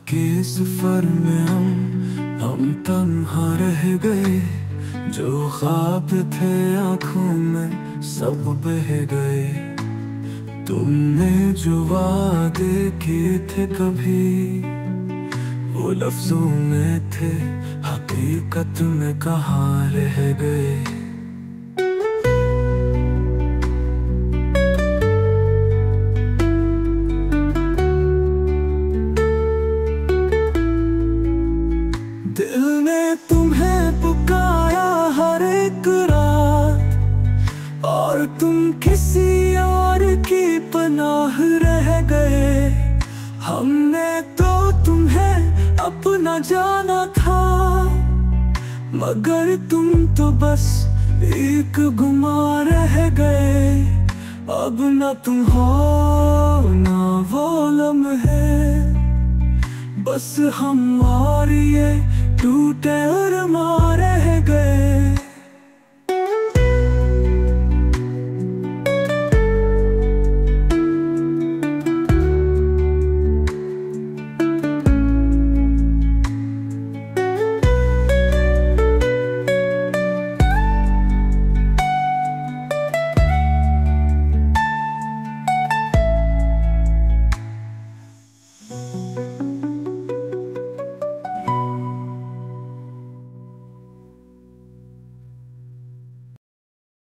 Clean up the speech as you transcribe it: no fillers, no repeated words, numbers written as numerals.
के सफर में हम तन्हा रह गए। जो ख्वाब थे आँखों में सब बह गए। तुमने जो वादे किए थे कभी वो लफ्जों में थे, हकीकत में कहाँ रह गए। दिल ने तुम्हें पुकारा हर एक रात, और तुम किसी और की पनाह रह गए। हमने तो तुम्हें अपना जाना था, मगर तुम तो बस एक गुमा रह गए। अब न तुम हो ना वो लम्हे, बस हम और ये टूटे अरमान रह गए।